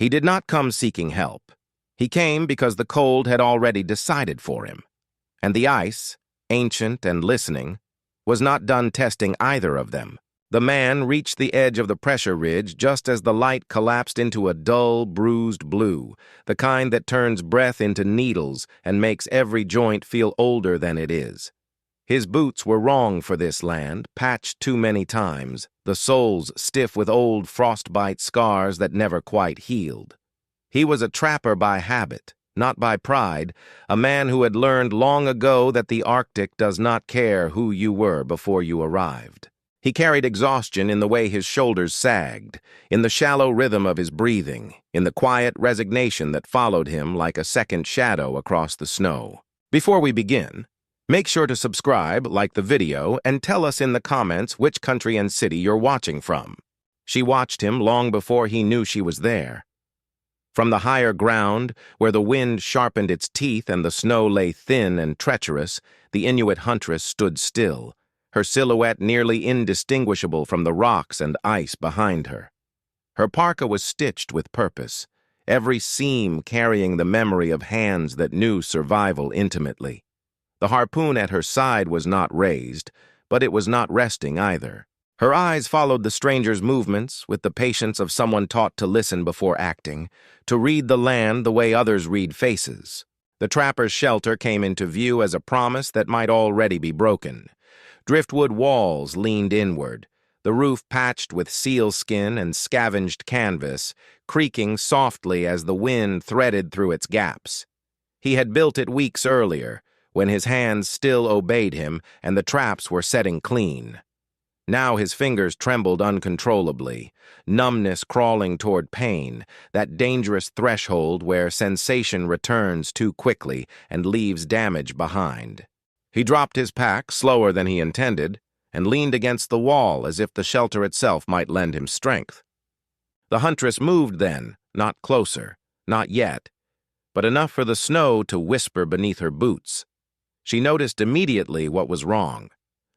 He did not come seeking help. He came because the cold had already decided for him. And the ice, ancient and listening, was not done testing either of them. The man reached the edge of the pressure ridge just as the light collapsed into a dull, bruised blue, the kind that turns breath into needles and makes every joint feel older than it is. His boots were wrong for this land, patched too many times, the soles stiff with old frostbite scars that never quite healed. He was a trapper by habit, not by pride, a man who had learned long ago that the Arctic does not care who you were before you arrived. He carried exhaustion in the way his shoulders sagged, in the shallow rhythm of his breathing, in the quiet resignation that followed him like a second shadow across the snow. Before we begin, make sure to subscribe, like the video, and tell us in the comments which country and city you're watching from. She watched him long before he knew she was there. From the higher ground, where the wind sharpened its teeth and the snow lay thin and treacherous, the Inuit Huntress stood still, her silhouette nearly indistinguishable from the rocks and ice behind her. Her parka was stitched with purpose, every seam carrying the memory of hands that knew survival intimately. The harpoon at her side was not raised, but it was not resting either. Her eyes followed the stranger's movements with the patience of someone taught to listen before acting, to read the land the way others read faces. The trapper's shelter came into view as a promise that might already be broken. Driftwood walls leaned inward, the roof patched with sealskin and scavenged canvas, creaking softly as the wind threaded through its gaps. He had built it weeks earlier, when his hands still obeyed him and the traps were setting clean. Now his fingers trembled uncontrollably, numbness crawling toward pain, that dangerous threshold where sensation returns too quickly and leaves damage behind. He dropped his pack slower than he intended and leaned against the wall as if the shelter itself might lend him strength. The huntress moved then, not closer, not yet, but enough for the snow to whisper beneath her boots. She noticed immediately what was wrong.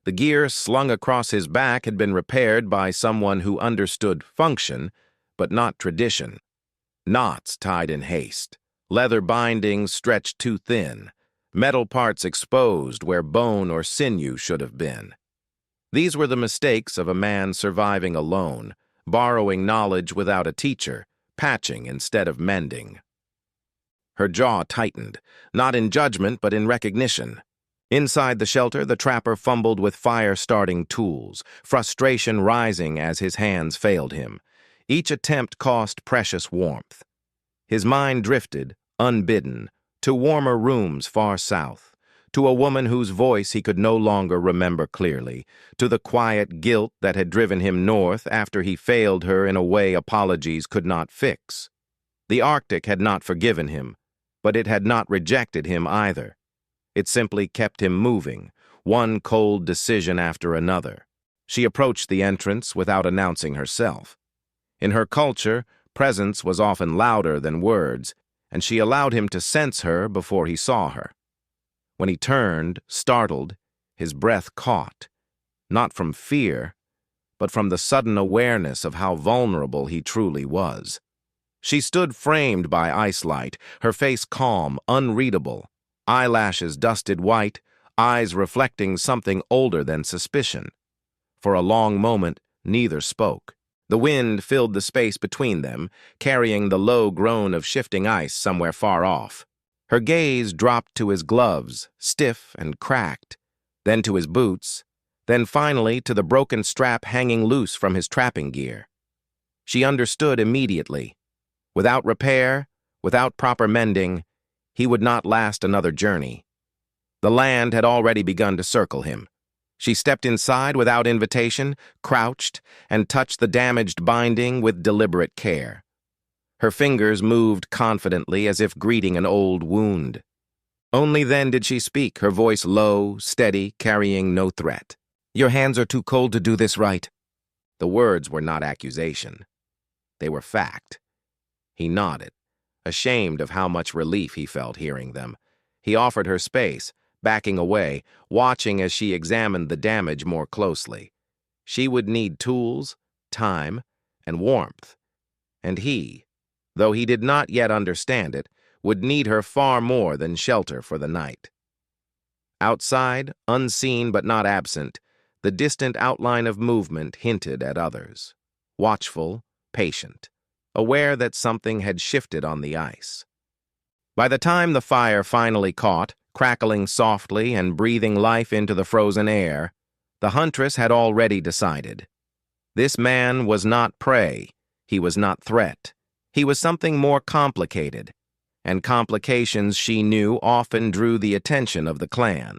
The gear slung across his back had been repaired by someone who understood function, but not tradition. Knots tied in haste, leather bindings stretched too thin, metal parts exposed where bone or sinew should have been. These were the mistakes of a man surviving alone, borrowing knowledge without a teacher, patching instead of mending. Her jaw tightened, not in judgment but in recognition. Inside the shelter, the trapper fumbled with fire-starting tools, frustration rising as his hands failed him. Each attempt cost precious warmth. His mind drifted, unbidden, to warmer rooms far south, to a woman whose voice he could no longer remember clearly, to the quiet guilt that had driven him north after he failed her in a way apologies could not fix. The Arctic had not forgiven him, but it had not rejected him either. It simply kept him moving, one cold decision after another. She approached the entrance without announcing herself. In her culture, presence was often louder than words, and she allowed him to sense her before he saw her. When he turned, startled, his breath caught, not from fear, but from the sudden awareness of how vulnerable he truly was. She stood framed by ice light, her face calm, unreadable, eyelashes dusted white, eyes reflecting something older than suspicion. For a long moment, neither spoke. The wind filled the space between them, carrying the low groan of shifting ice somewhere far off. Her gaze dropped to his gloves, stiff and cracked, then to his boots, then finally to the broken strap hanging loose from his trapping gear. She understood immediately. Without repair, without proper mending, he would not last another journey. The land had already begun to circle him. She stepped inside without invitation, crouched, and touched the damaged binding with deliberate care. Her fingers moved confidently as if greeting an old wound. Only then did she speak, her voice low, steady, carrying no threat. "Your hands are too cold to do this right." The words were not accusation. They were fact. He nodded, ashamed of how much relief he felt hearing them. He offered her space, backing away, watching as she examined the damage more closely. She would need tools, time, and warmth. And he though he did not yet understand it, would need her far more than shelter for the night. Outside, unseen but not absent, the distant outline of movement hinted at others. Watchful, patient, aware that something had shifted on the ice. By the time the fire finally caught, crackling softly and breathing life into the frozen air, the Huntress had already decided. This man was not prey, he was not threat. He was something more complicated, and complications, she knew, often drew the attention of the clan.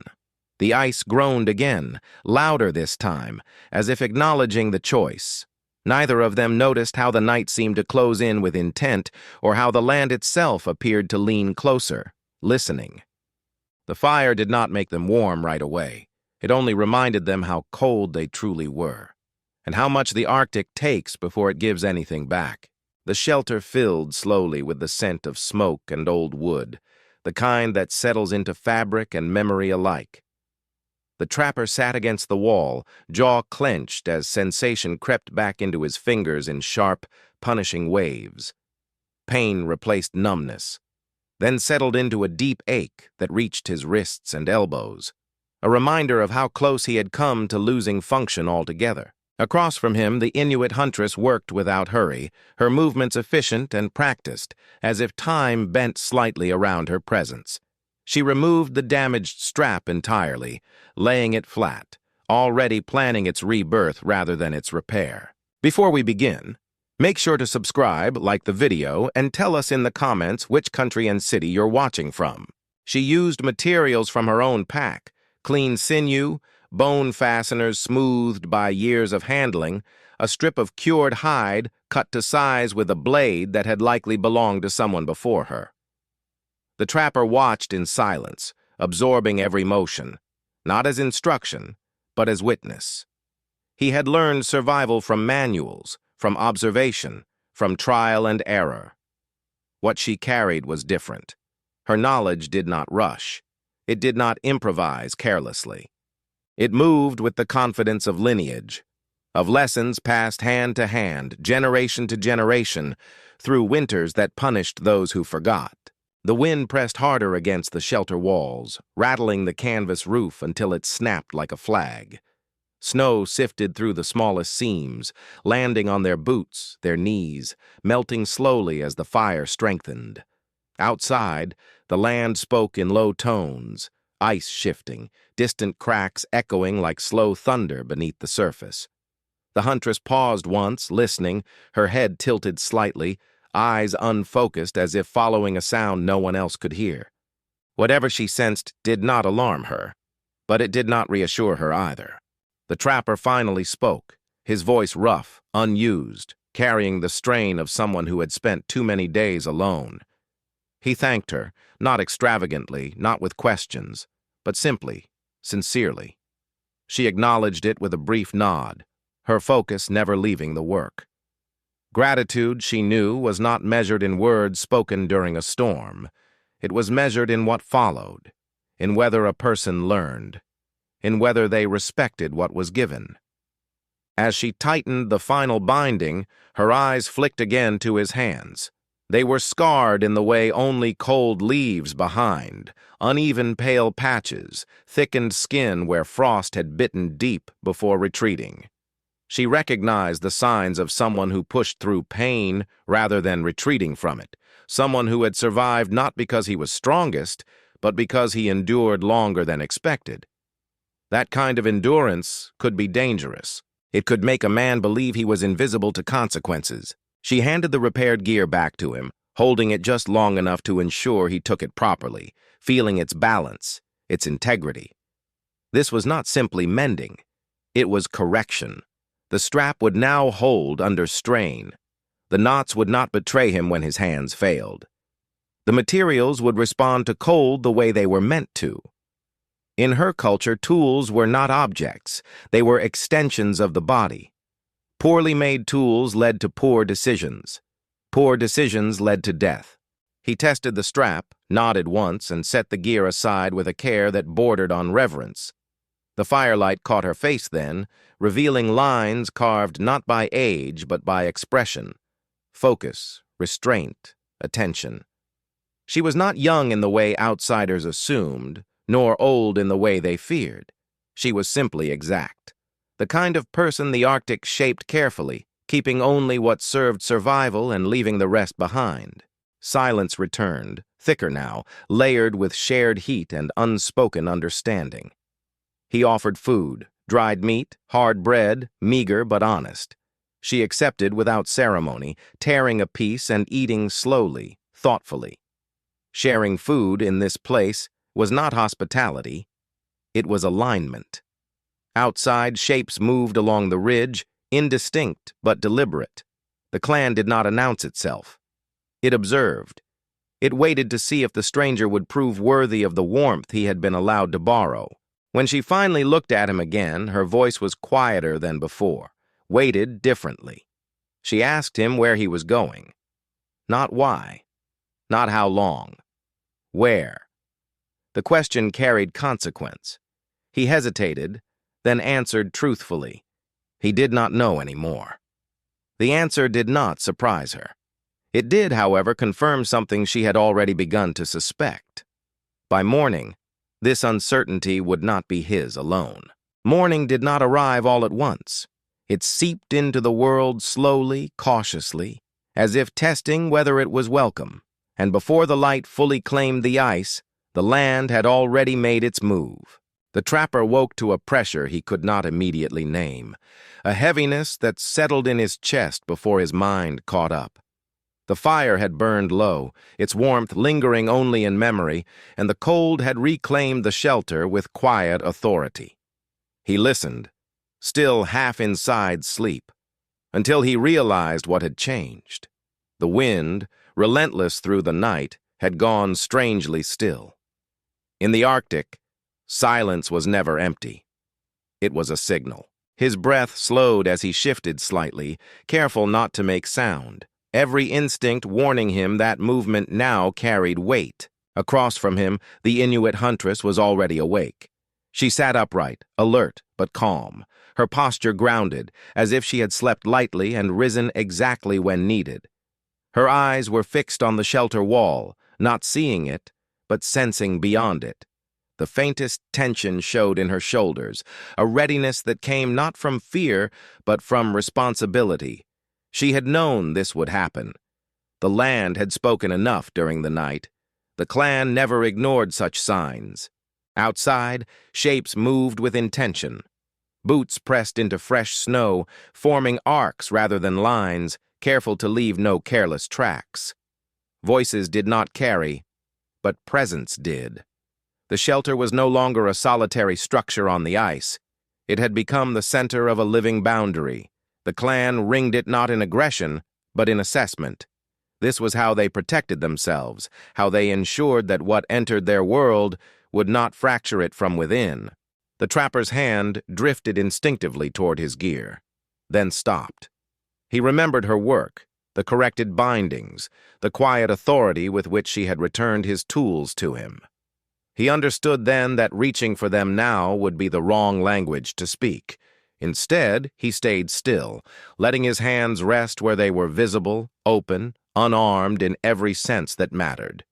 The ice groaned again, louder this time, as if acknowledging the choice. Neither of them noticed how the night seemed to close in with intent, or how the land itself appeared to lean closer, listening. The fire did not make them warm right away. It only reminded them how cold they truly were, and how much the Arctic takes before it gives anything back. The shelter filled slowly with the scent of smoke and old wood, the kind that settles into fabric and memory alike. The trapper sat against the wall, jaw clenched as sensation crept back into his fingers in sharp, punishing waves. Pain replaced numbness, then settled into a deep ache that reached his wrists and elbows, a reminder of how close he had come to losing function altogether. Across from him, the Inuit Huntress worked without hurry, her movements efficient and practiced, as if time bent slightly around her presence. She removed the damaged strap entirely, laying it flat, already planning its rebirth rather than its repair. Before we begin, make sure to subscribe, like the video, and tell us in the comments which country and city you're watching from. She used materials from her own pack, clean sinew, bone fasteners smoothed by years of handling, a strip of cured hide cut to size with a blade that had likely belonged to someone before her. The trapper watched in silence, absorbing every motion, not as instruction, but as witness. He had learned survival from manuals, from observation, from trial and error. What she carried was different. Her knowledge did not rush. It did not improvise carelessly. It moved with the confidence of lineage, of lessons passed hand to hand, generation to generation, through winters that punished those who forgot. The wind pressed harder against the shelter walls, rattling the canvas roof until it snapped like a flag. Snow sifted through the smallest seams, landing on their boots, their knees, melting slowly as the fire strengthened. Outside, the land spoke in low tones, ice shifting, distant cracks echoing like slow thunder beneath the surface. The Huntress paused once, listening, her head tilted slightly, eyes unfocused as if following a sound no one else could hear. Whatever she sensed did not alarm her, but it did not reassure her either. The trapper finally spoke, his voice rough, unused, carrying the strain of someone who had spent too many days alone. He thanked her, not extravagantly, not with questions, but simply, sincerely. She acknowledged it with a brief nod, her focus never leaving the work. Gratitude, she knew, was not measured in words spoken during a storm. It was measured in what followed, in whether a person learned, in whether they respected what was given. As she tightened the final binding, her eyes flicked again to his hands. They were scarred in the way only cold leaves behind, uneven pale patches, thickened skin where frost had bitten deep before retreating. She recognized the signs of someone who pushed through pain rather than retreating from it, someone who had survived not because he was strongest, but because he endured longer than expected. That kind of endurance could be dangerous. It could make a man believe he was invisible to consequences. She handed the repaired gear back to him, holding it just long enough to ensure he took it properly, feeling its balance, its integrity. This was not simply mending. It was correction. The strap would now hold under strain. The knots would not betray him when his hands failed. The materials would respond to cold the way they were meant to. In her culture, tools were not objects. They were extensions of the body. Poorly made tools led to poor decisions. Poor decisions led to death. He tested the strap, nodded once, and set the gear aside with a care that bordered on reverence. The firelight caught her face then, revealing lines carved not by age but by expression, focus, restraint, attention. She was not young in the way outsiders assumed, nor old in the way they feared. She was simply exact. The kind of person the Arctic shaped carefully, keeping only what served survival and leaving the rest behind. Silence returned, thicker now, layered with shared heat and unspoken understanding. He offered food, dried meat, hard bread, meager but honest. She accepted without ceremony, tearing a piece and eating slowly, thoughtfully. Sharing food in this place was not hospitality, it was alignment. Outside, shapes moved along the ridge, indistinct but deliberate. The clan did not announce itself. It observed. It waited to see if the stranger would prove worthy of the warmth he had been allowed to borrow. When she finally looked at him again, her voice was quieter than before, weighted differently. She asked him where he was going. Not why. Not how long. Where? The question carried consequence. He hesitated, then answered truthfully. He did not know any more. The answer did not surprise her. It did, however, confirm something she had already begun to suspect. By morning, this uncertainty would not be his alone. Morning did not arrive all at once. It seeped into the world slowly, cautiously, as if testing whether it was welcome. And before the light fully claimed the ice, the land had already made its move. The trapper woke to a pressure he could not immediately name, a heaviness that settled in his chest before his mind caught up. The fire had burned low, its warmth lingering only in memory, and the cold had reclaimed the shelter with quiet authority. He listened, still half inside sleep, until he realized what had changed. The wind, relentless through the night, had gone strangely still. In the Arctic, silence was never empty. It was a signal. His breath slowed as he shifted slightly, careful not to make sound, every instinct warning him that movement now carried weight. Across from him, the Inuit Huntress was already awake. She sat upright, alert but calm, her posture grounded, as if she had slept lightly and risen exactly when needed. Her eyes were fixed on the shelter wall, not seeing it, but sensing beyond it. The faintest tension showed in her shoulders, a readiness that came not from fear, but from responsibility. She had known this would happen. The land had spoken enough during the night. The clan never ignored such signs. Outside, shapes moved with intention. Boots pressed into fresh snow, forming arcs rather than lines, careful to leave no careless tracks. Voices did not carry, but presence did. The shelter was no longer a solitary structure on the ice. It had become the center of a living boundary. The clan ringed it not in aggression, but in assessment. This was how they protected themselves, how they ensured that what entered their world would not fracture it from within. The trapper's hand drifted instinctively toward his gear, then stopped. He remembered her work, the corrected bindings, the quiet authority with which she had returned his tools to him. He understood then that reaching for them now would be the wrong language to speak. Instead, he stayed still, letting his hands rest where they were visible, open, unarmed in every sense that mattered.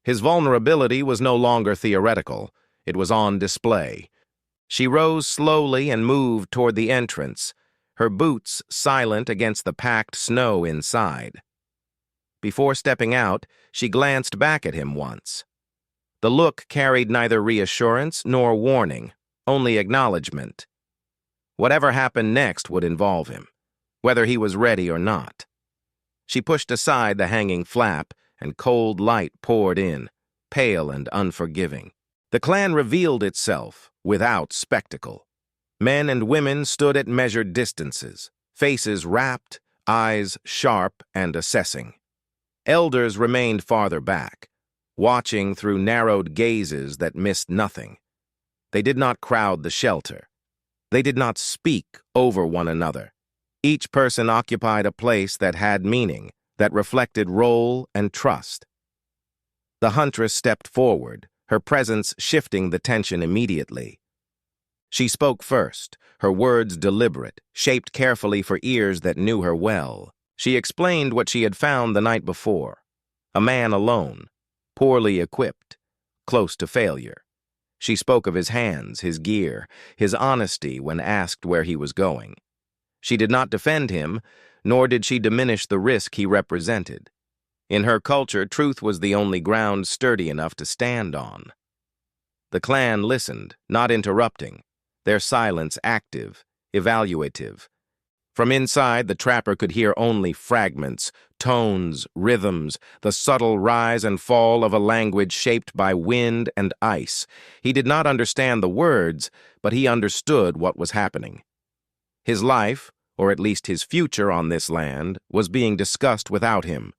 His vulnerability was no longer theoretical. It was on display. She rose slowly and moved toward the entrance, her boots silent against the packed snow inside. Before stepping out, she glanced back at him once. The look carried neither reassurance nor warning, only acknowledgement. Whatever happened next would involve him, whether he was ready or not. She pushed aside the hanging flap, and cold light poured in, pale and unforgiving. The clan revealed itself without spectacle. Men and women stood at measured distances, faces rapt, eyes sharp and assessing. Elders remained farther back, watching through narrowed gazes that missed nothing. They did not crowd the shelter. They did not speak over one another. Each person occupied a place that had meaning, that reflected role and trust. The huntress stepped forward, her presence shifting the tension immediately. She spoke first, her words deliberate, shaped carefully for ears that knew her well. She explained what she had found the night before. A man alone, poorly equipped, close to failure. She spoke of his hands, his gear, his honesty when asked where he was going. She did not defend him, nor did she diminish the risk he represented. In her culture, truth was the only ground sturdy enough to stand on. The clan listened, not interrupting, their silence active, evaluative. From inside, the trapper could hear only fragments, tones, rhythms, the subtle rise and fall of a language shaped by wind and ice. He did not understand the words, but he understood what was happening. His life, or at least his future on this land, was being discussed without him.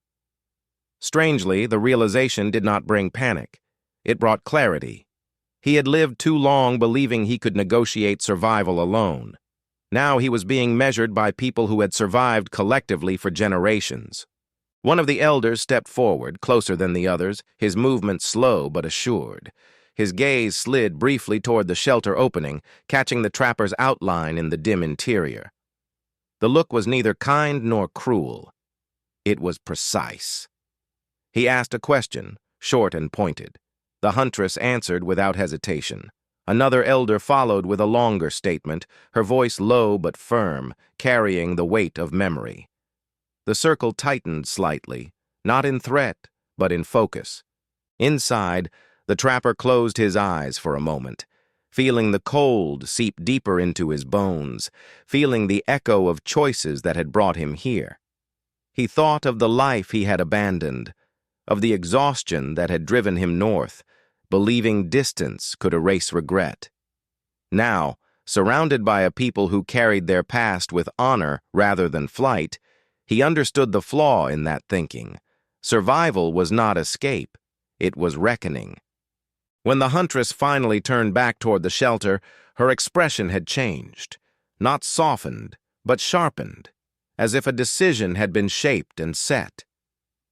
Strangely, the realization did not bring panic. It brought clarity. He had lived too long believing he could negotiate survival alone. Now he was being measured by people who had survived collectively for generations. One of the elders stepped forward, closer than the others, his movement slow but assured. His gaze slid briefly toward the shelter opening, catching the trapper's outline in the dim interior. The look was neither kind nor cruel. It was precise. He asked a question, short and pointed. The Huntress answered without hesitation. Another elder followed with a longer statement, her voice low but firm, carrying the weight of memory. The circle tightened slightly, not in threat, but in focus. Inside, the trapper closed his eyes for a moment, feeling the cold seep deeper into his bones, feeling the echo of choices that had brought him here. He thought of the life he had abandoned, of the exhaustion that had driven him north, believing distance could erase regret. Now, surrounded by a people who carried their past with honor rather than flight, he understood the flaw in that thinking. Survival was not escape, it was reckoning. When the Huntress finally turned back toward the shelter, her expression had changed, not softened, but sharpened, as if a decision had been shaped and set.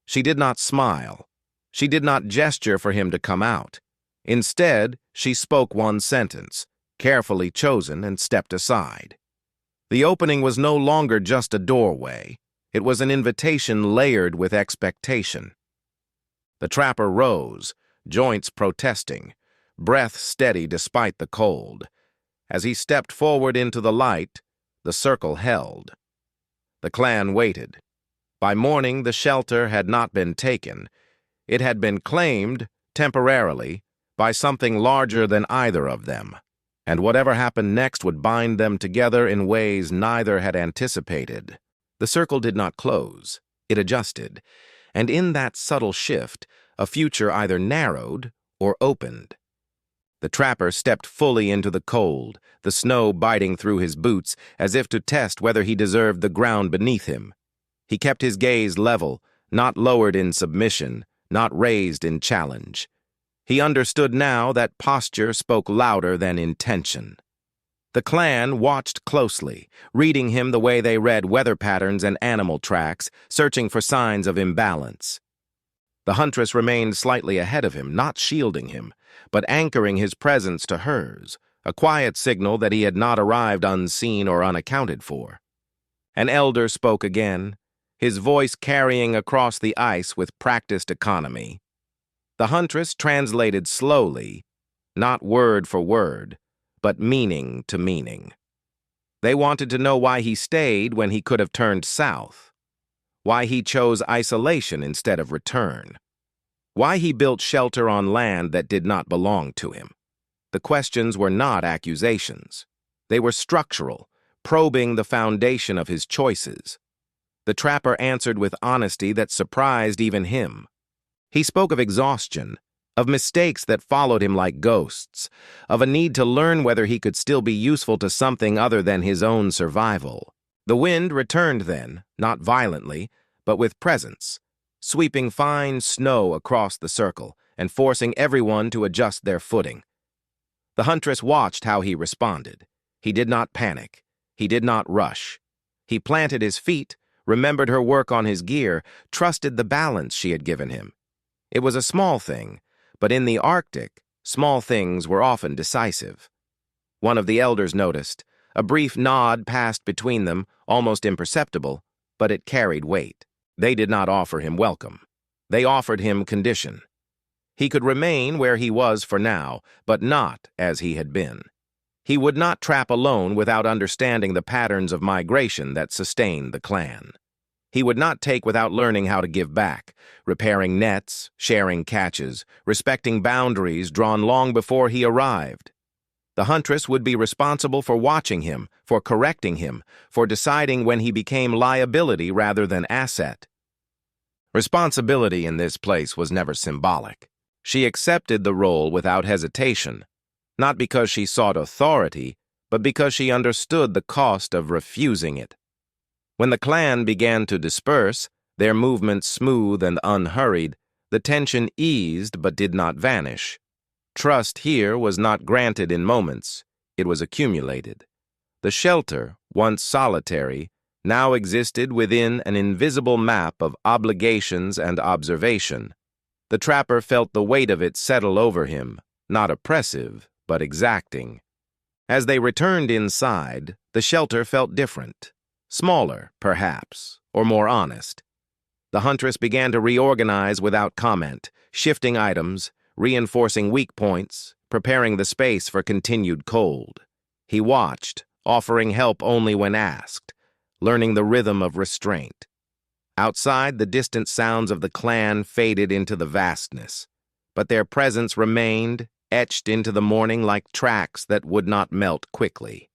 She did not smile. She did not gesture for him to come out. Instead, she spoke one sentence, carefully chosen, and stepped aside. The opening was no longer just a doorway. It was an invitation layered with expectation. The trapper rose, joints protesting, breath steady despite the cold. As he stepped forward into the light, the circle held. The clan waited. By morning, the shelter had not been taken. It had been claimed, temporarily, by something larger than either of them, and whatever happened next would bind them together in ways neither had anticipated. The circle did not close, it adjusted, and in that subtle shift, a future either narrowed or opened. The trapper stepped fully into the cold, the snow biting through his boots as if to test whether he deserved the ground beneath him. He kept his gaze level, not lowered in submission, not raised in challenge. He understood now that posture spoke louder than intention. The clan watched closely, reading him the way they read weather patterns and animal tracks, searching for signs of imbalance. The Huntress remained slightly ahead of him, not shielding him, but anchoring his presence to hers, a quiet signal that he had not arrived unseen or unaccounted for. An elder spoke again, his voice carrying across the ice with practiced economy. The Huntress translated slowly, not word for word, but meaning to meaning. They wanted to know why he stayed when he could have turned south, why he chose isolation instead of return, why he built shelter on land that did not belong to him. The questions were not accusations. They were structural, probing the foundation of his choices. The trapper answered with honesty that surprised even him. He spoke of exhaustion, of mistakes that followed him like ghosts, of a need to learn whether he could still be useful to something other than his own survival. The wind returned then, not violently, but with presence, sweeping fine snow across the circle and forcing everyone to adjust their footing. The Huntress watched how he responded. He did not panic. He did not rush. He planted his feet, remembered her work on his gear, trusted the balance she had given him. It was a small thing, but in the Arctic, small things were often decisive. One of the elders noticed. A brief nod passed between them, almost imperceptible, but it carried weight. They did not offer him welcome. They offered him condition. He could remain where he was for now, but not as he had been. He would not trap alone without understanding the patterns of migration that sustained the clan. He would not take without learning how to give back, repairing nets, sharing catches, respecting boundaries drawn long before he arrived. The Huntress would be responsible for watching him, for correcting him, for deciding when he became liability rather than asset. Responsibility in this place was never symbolic. She accepted the role without hesitation, not because she sought authority, but because she understood the cost of refusing it. When the clan began to disperse, their movements smooth and unhurried, the tension eased but did not vanish. Trust here was not granted in moments, it was accumulated. The shelter, once solitary, now existed within an invisible map of obligations and observation. The trapper felt the weight of it settle over him, not oppressive, but exacting. As they returned inside, the shelter felt different. Smaller, perhaps, or more honest. The Huntress began to reorganize without comment, shifting items, reinforcing weak points, preparing the space for continued cold. He watched, offering help only when asked, learning the rhythm of restraint. Outside, the distant sounds of the clan faded into the vastness, but their presence remained, etched into the morning like tracks that would not melt quickly.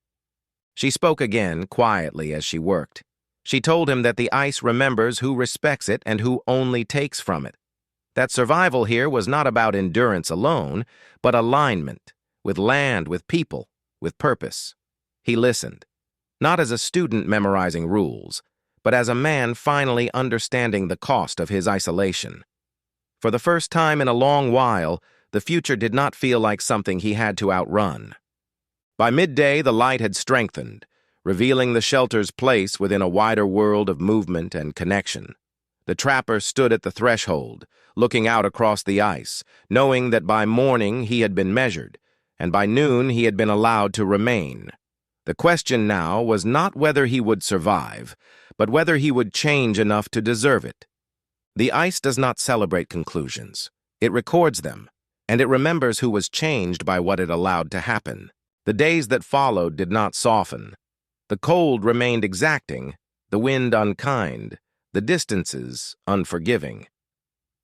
She spoke again, quietly as she worked. She told him that the ice remembers who respects it and who only takes from it. That survival here was not about endurance alone, but alignment, with land, with people, with purpose. He listened, not as a student memorizing rules, but as a man finally understanding the cost of his isolation. For the first time in a long while, the future did not feel like something he had to outrun. By midday, the light had strengthened, revealing the shelter's place within a wider world of movement and connection. The trapper stood at the threshold, looking out across the ice, knowing that by morning he had been measured, and by noon he had been allowed to remain. The question now was not whether he would survive, but whether he would change enough to deserve it. The ice does not celebrate conclusions. It records them, and it remembers who was changed by what it allowed to happen. The days that followed did not soften. The cold remained exacting, the wind unkind, the distances unforgiving.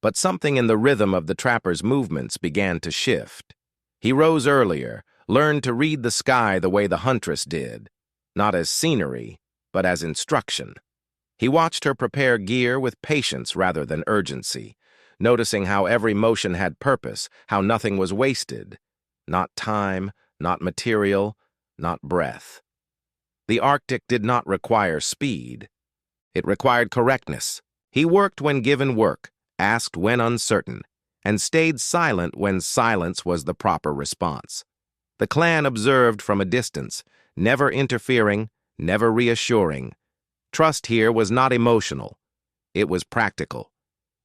But something in the rhythm of the trapper's movements began to shift. He rose earlier, learned to read the sky the way the Huntress did, not as scenery, but as instruction. He watched her prepare gear with patience rather than urgency, noticing how every motion had purpose, how nothing was wasted. Not time, not material, not breath. The Arctic did not require speed. It required correctness. He worked when given work, asked when uncertain, and stayed silent when silence was the proper response. The clan observed from a distance, never interfering, never reassuring. Trust here was not emotional. It was practical.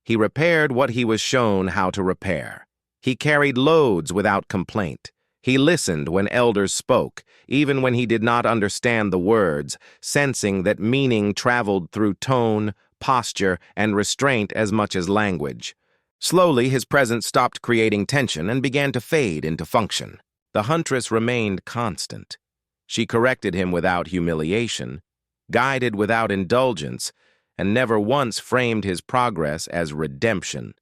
He repaired what he was shown how to repair. He carried loads without complaint. He listened when elders spoke, even when he did not understand the words, sensing that meaning traveled through tone, posture, and restraint as much as language. Slowly, his presence stopped creating tension and began to fade into function. The Huntress remained constant. She corrected him without humiliation, guided without indulgence, and never once framed his progress as redemption.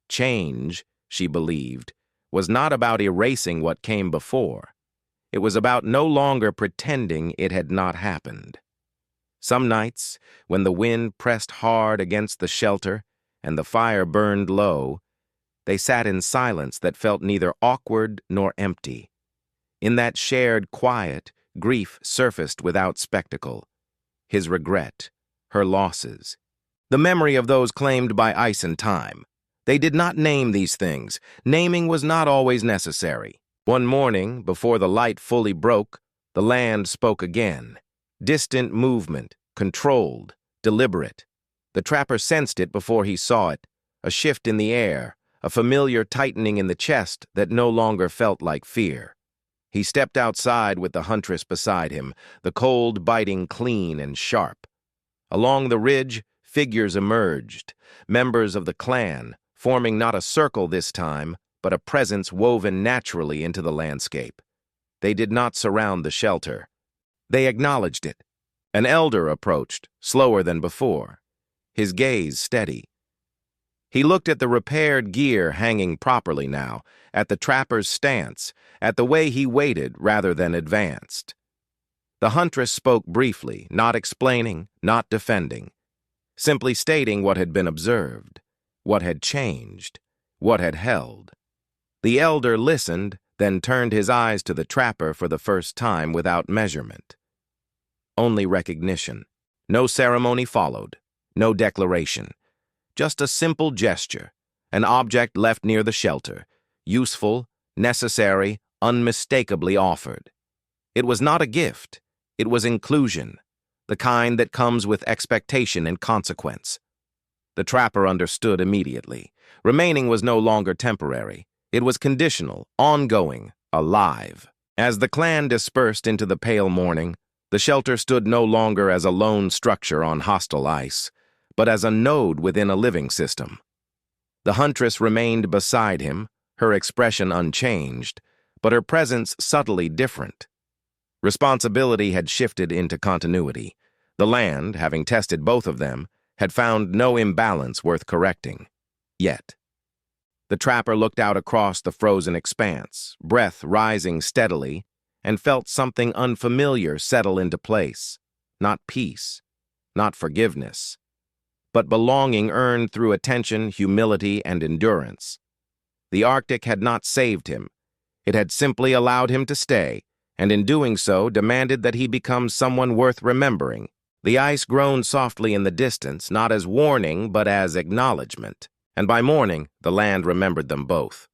Change, she believed, was not about erasing what came before. It was about no longer pretending it had not happened. Some nights, when the wind pressed hard against the shelter and the fire burned low, they sat in silence that felt neither awkward nor empty. In that shared quiet, grief surfaced without spectacle. His regret, her losses, the memory of those claimed by ice and time. They did not name these things. Naming was not always necessary. One morning, before the light fully broke, the land spoke again. Distant movement, controlled, deliberate. The trapper sensed it before he saw it, a shift in the air, a familiar tightening in the chest that no longer felt like fear. He stepped outside with the Huntress beside him, the cold biting clean and sharp. Along the ridge, figures emerged, members of the clan, forming not a circle this time, but a presence woven naturally into the landscape. They did not surround the shelter. They acknowledged it. An elder approached, slower than before, his gaze steady. He looked at the repaired gear hanging properly now, at the trapper's stance, at the way he waited rather than advanced. The Huntress spoke briefly, not explaining, not defending, simply stating what had been observed, what had changed, what had held. The elder listened, then turned his eyes to the trapper for the first time without measurement. Only recognition. No ceremony followed, no declaration. Just a simple gesture, an object left near the shelter, useful, necessary, unmistakably offered. It was not a gift. It was inclusion, the kind that comes with expectation and consequence. The trapper understood immediately. Remaining was no longer temporary. It was conditional, ongoing, alive. As the clan dispersed into the pale morning, the shelter stood no longer as a lone structure on hostile ice, but as a node within a living system. The Huntress remained beside him, her expression unchanged, but her presence subtly different. Responsibility had shifted into continuity. The land, having tested both of them, had found no imbalance worth correcting. Yet. The trapper looked out across the frozen expanse, breath rising steadily, and felt something unfamiliar settle into place. Not peace, not forgiveness, but belonging earned through attention, humility, and endurance. The Arctic had not saved him. It had simply allowed him to stay, and in doing so demanded that he become someone worth remembering. The ice groaned softly in the distance, not as warning but as acknowledgement, and by morning the land remembered them both.